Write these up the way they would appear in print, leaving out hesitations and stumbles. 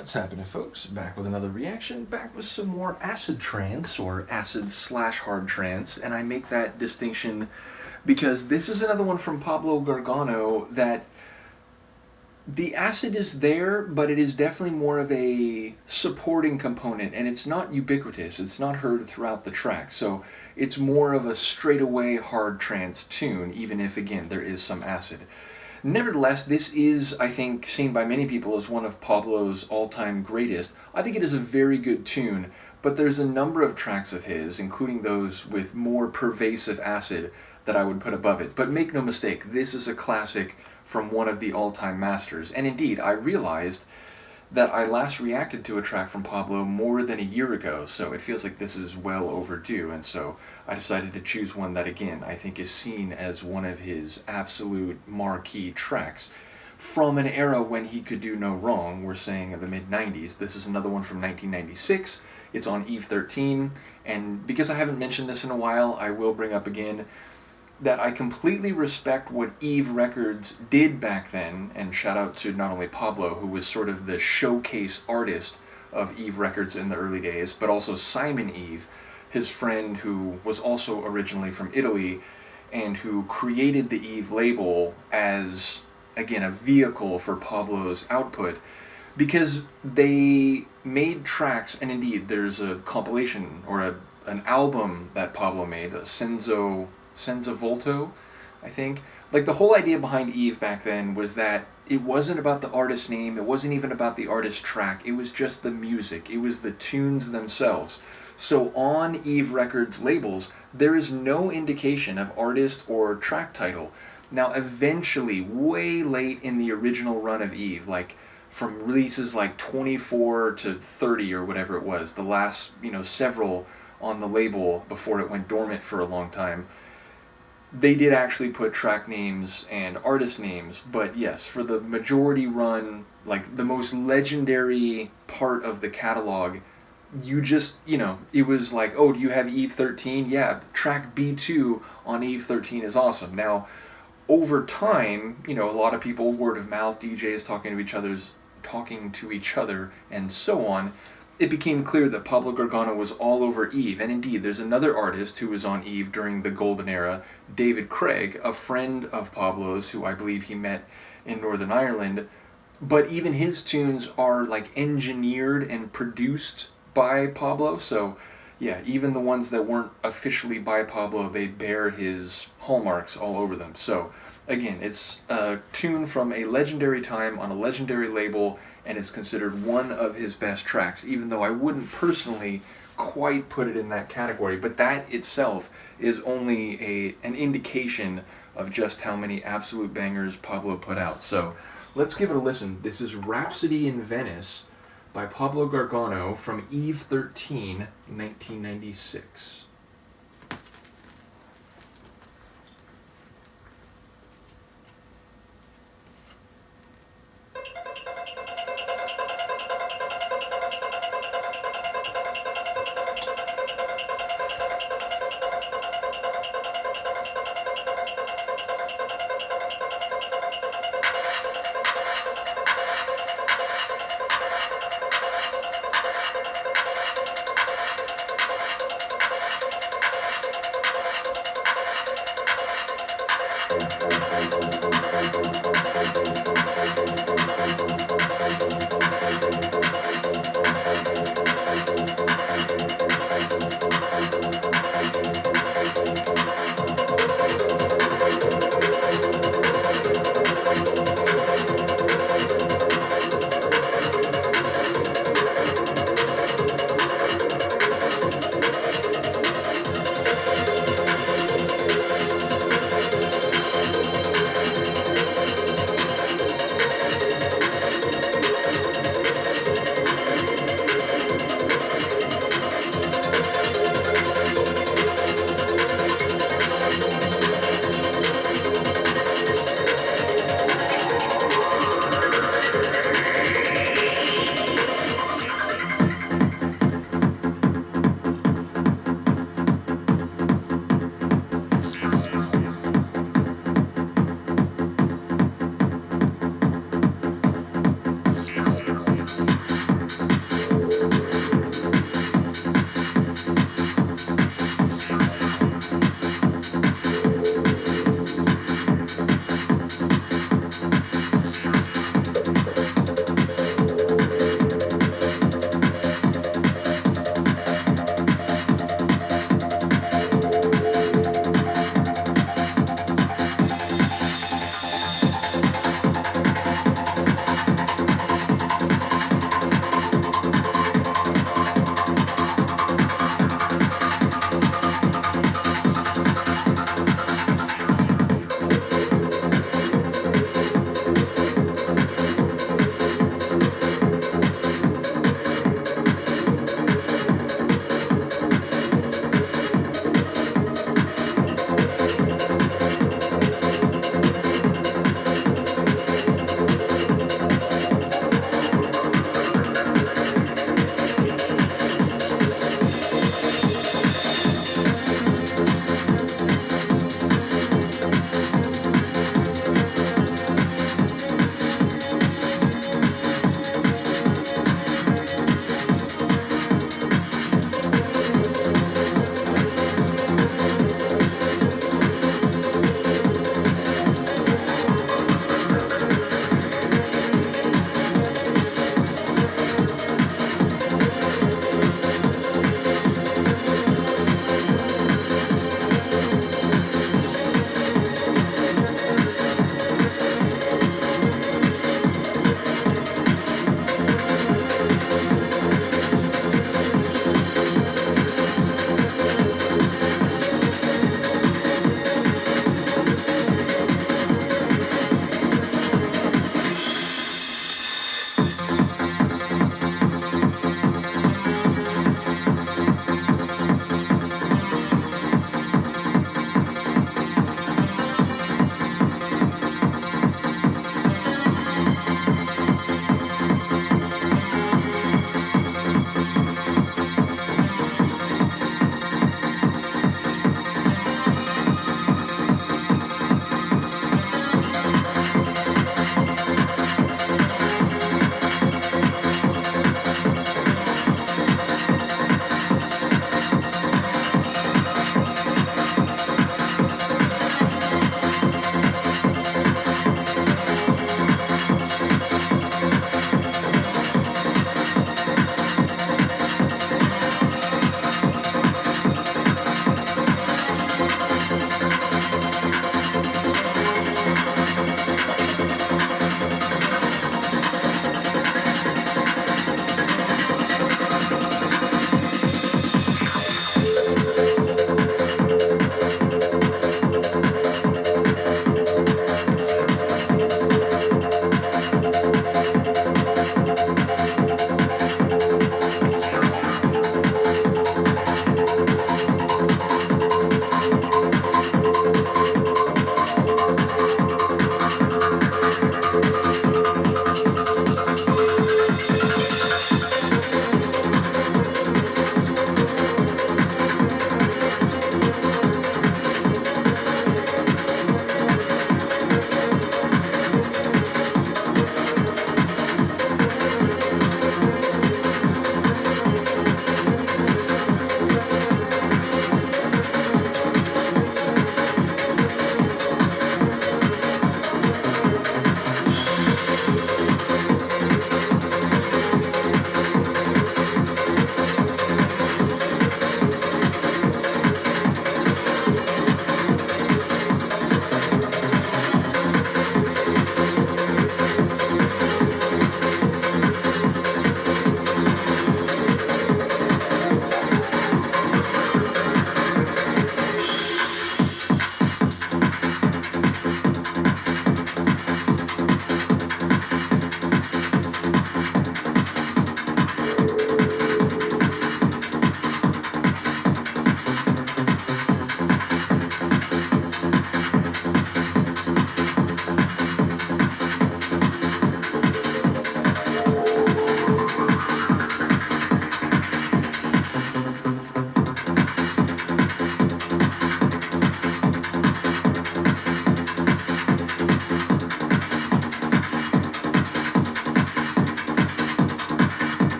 What's happening, folks? Back with another reaction, back with some more acid trance, or acid/hard trance, and I make that distinction because this is another one from Pablo Gargano that the acid is there, but it is definitely more of a supporting component, and it's not ubiquitous, it's not heard throughout the track, so it's more of a straightaway hard trance tune, even if, again, there is some acid. Nevertheless, this is, I think, seen by many people as one of Pablo's all-time greatest. I think it is a very good tune, but there's a number of tracks of his, including those with more pervasive acid, that I would put above it. But make no mistake, this is a classic from one of the all-time masters. And indeed, I realized that I last reacted to a track from Pablo more than a year ago, so it feels like this is well overdue, and so I decided to choose one that, again, I think is seen as one of his absolute marquee tracks from an era when he could do no wrong. We're saying the mid-90s. This is another one from 1996. It's on Eve 13, and because I haven't mentioned this in a while, I will bring up again that I completely respect what Eve Records did back then, and shout out to not only Pablo, who was sort of the showcase artist of Eve Records in the early days, but also Simon Eve, his friend who was also originally from Italy, and who created the Eve label as, again, a vehicle for Pablo's output, because they made tracks, and indeed there's a compilation, or an album that Pablo made, a Senza Volto, I think. Like, the whole idea behind Eve back then was that it wasn't about the artist's name, it wasn't even about the artist's track, it was just the music, it was the tunes themselves. So on Eve Records labels, there is no indication of artist or track title. Now eventually, way late in the original run of Eve, like from releases like 24 to 30 or whatever it was, the last, several on the label before it went dormant for a long time, they did actually put track names and artist names, but yes, for the majority run, like the most legendary part of the catalog, you just, it was like, oh, do you have Eve 13? Yeah, track B2 on Eve 13 is awesome. Now, over time, a lot of people, word of mouth, DJs talking to each other, and so on, it became clear that Pablo Gargano was all over Eve, and indeed, there's another artist who was on Eve during the golden era, David Craig, a friend of Pablo's, who I believe he met in Northern Ireland, but even his tunes are, like, engineered and produced by Pablo, so, yeah, even the ones that weren't officially by Pablo, they bear his hallmarks all over them. So, again, it's a tune from a legendary time on a legendary label, and it's considered one of his best tracks, even though I wouldn't personally quite put it in that category. But that itself is only an indication of just how many absolute bangers Pablo put out. So let's give it a listen. This is Rhapsody in Venice by Pablo Gargano from Eve 13, 1996.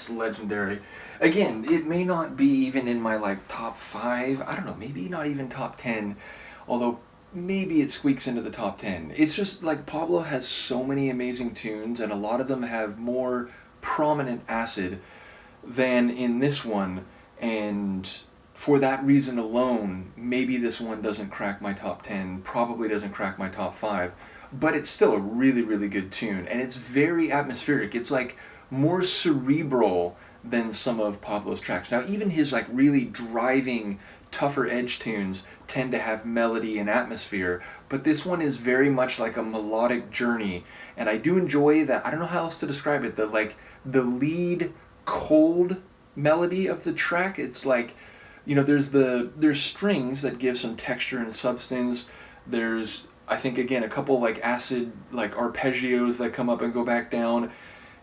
it's legendary. Again, it may not be even in my like top 5. I don't know, maybe not even top 10. Although maybe it squeaks into the top 10. It's just like Pablo has so many amazing tunes, and a lot of them have more prominent acid than in this one, and for that reason alone, maybe this one doesn't crack my top 10, probably doesn't crack my top 5, but it's still a really, really good tune, and it's very atmospheric. It's like more cerebral than some of Pablo's tracks. Now, even his like really driving, tougher edge tunes tend to have melody and atmosphere, but this one is very much like a melodic journey, and I do enjoy that. I don't know how else to describe it. The lead cold melody of the track. It's like, there's strings that give some texture and substance. There's, I think, again, a couple like acid like arpeggios that come up and go back down,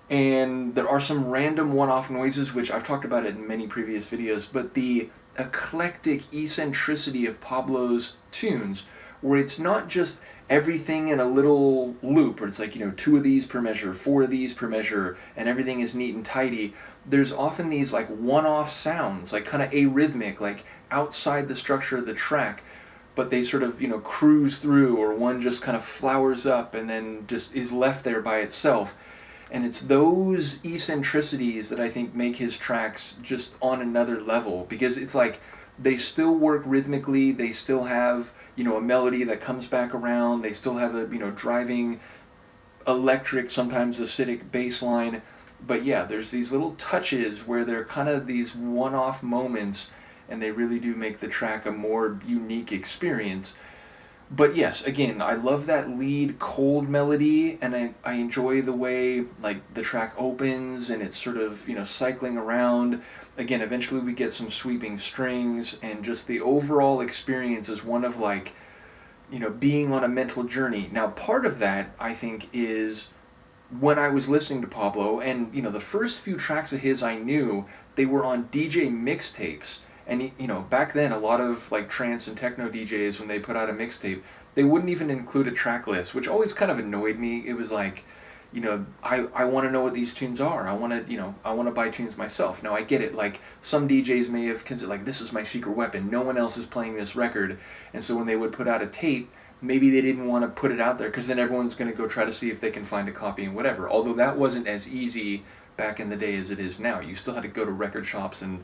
and there are some random one-off noises, which I've talked about it in many previous videos, but the eclectic eccentricity of Pablo's tunes, where it's not just everything in a little loop, or it's like, 2 of these per measure, 4 of these per measure, and everything is neat and tidy. There's often these like one-off sounds, like kind of arrhythmic, like outside the structure of the track, but they sort of, cruise through, or one just kind of flowers up and then just is left there by itself. And it's those eccentricities that I think make his tracks just on another level, because it's like they still work rhythmically, they still have, a melody that comes back around, they still have a, driving electric, sometimes acidic bass line. But yeah, there's these little touches where they're kind of these one-off moments, and they really do make the track a more unique experience. But yes, again, I love that lead cold melody, and I enjoy the way like the track opens and it's sort of, cycling around. Again, eventually we get some sweeping strings, and just the overall experience is one of like, being on a mental journey. Now, part of that, I think, is when I was listening to Pablo, and the first few tracks of his I knew, they were on DJ mixtapes. And back then, a lot of like trance and techno DJs, when they put out a mixtape, they wouldn't even include a track list, which always kind of annoyed me. It was like, I want to know what these tunes are. I want to buy tunes myself. Now I get it. Like some DJs may have considered like, this is my secret weapon. No one else is playing this record, and so when they would put out a tape, maybe they didn't want to put it out there because then everyone's going to go try to see if they can find a copy and whatever. Although that wasn't as easy back in the day as it is now. You still had to go to record shops and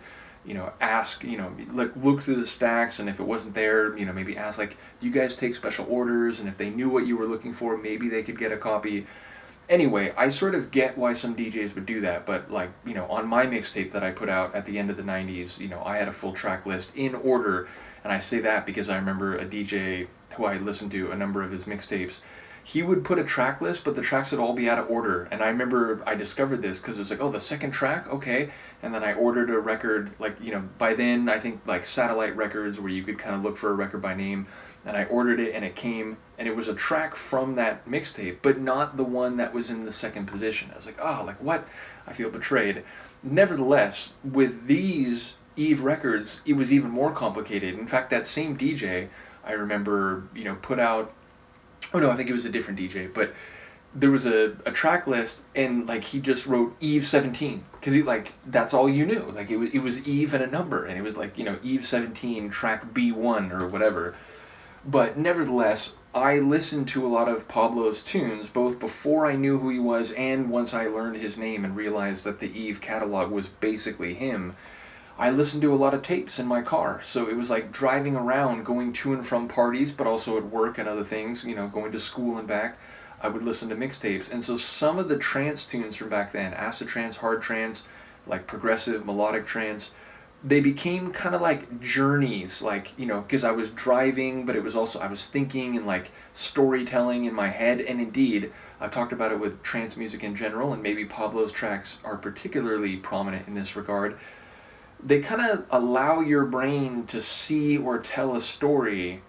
ask, look through the stacks, and if it wasn't there, maybe ask, like, do you guys take special orders? And if they knew what you were looking for, maybe they could get a copy. Anyway, I sort of get why some DJs would do that, but like, on my mixtape that I put out at the end of the 90s, I had a full track list in order, and I say that because I remember a DJ who I listened to a number of his mixtapes. He would put a track list, but the tracks would all be out of order. And I remember I discovered this because it was like, oh, the second track? Okay. And then I ordered a record, like, by then, I think, like, Satellite Records, where you could kind of look for a record by name. And I ordered it, and it came, and it was a track from that mixtape, but not the one that was in the second position. I was like, oh, like, what? I feel betrayed. Nevertheless, with these Eve records, it was even more complicated. In fact, that same DJ, I remember, put out... Oh no, I think it was a different DJ, but there was a track list, and like he just wrote Eve 17, because he, like, that's all you knew. Like it was Eve and a number, and it was like, Eve 17 track B1 or whatever. But nevertheless, I listened to a lot of Pablo's tunes both before I knew who he was and once I learned his name and realized that the Eve catalog was basically him. I listened to a lot of tapes in my car, so it was like driving around, going to and from parties, but also at work and other things, going to school and back. I would listen to mixtapes, and so some of the trance tunes from back then, acid trance, hard trance, like progressive, melodic trance, they became kind of like journeys, like, because I was driving, but it was also, I was thinking and like storytelling in my head, and indeed, I've talked about it with trance music in general, and maybe Pablo's tracks are particularly prominent in this regard. They kind of allow your brain to see or tell a story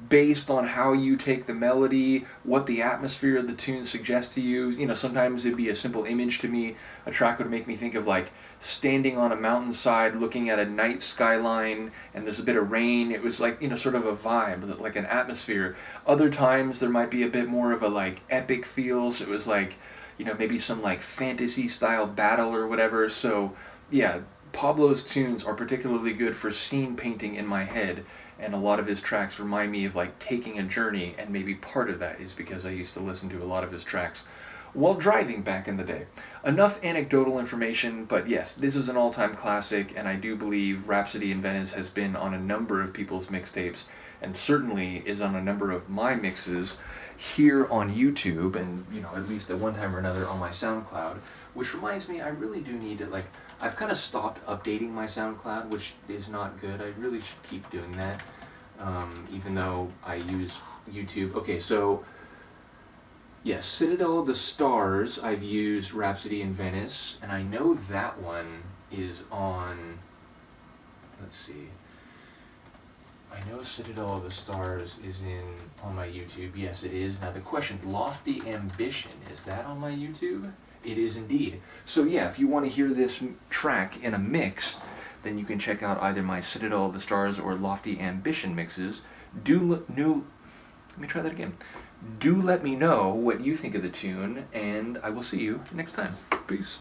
based on how you take the melody, what the atmosphere of the tune suggests to you. Sometimes it'd be a simple image to me. A track would make me think of like standing on a mountainside looking at a night skyline, and there's a bit of rain. It was like, sort of a vibe, like an atmosphere. Other times there might be a bit more of a like epic feel, so it was like, maybe some like fantasy style battle or whatever. So yeah, Pablo's tunes are particularly good for scene painting in my head, and a lot of his tracks remind me of like taking a journey, and maybe part of that is because I used to listen to a lot of his tracks while driving back in the day. Enough anecdotal information, but yes, this is an all-time classic, and I do believe Rhapsody in Venice has been on a number of people's mixtapes, and certainly is on a number of my mixes here on YouTube, and at least at one time or another on my SoundCloud. Which reminds me, I really do need to I've kind of stopped updating my SoundCloud, which is not good. I really should keep doing that, even though I use YouTube. Okay, so yes, Citadel of the Stars, I've used Rhapsody in Venice, and I know that one is on, let's see, I know Citadel of the Stars is on my YouTube. Yes, it is. Now the question, Lofty Ambition, is that on my YouTube? It is indeed. So yeah, if you want to hear this track in a mix, then you can check out either my Citadel of the Stars or Lofty Ambition mixes. Let me try that again. Do let me know what you think of the tune, and I will see you next time. Peace.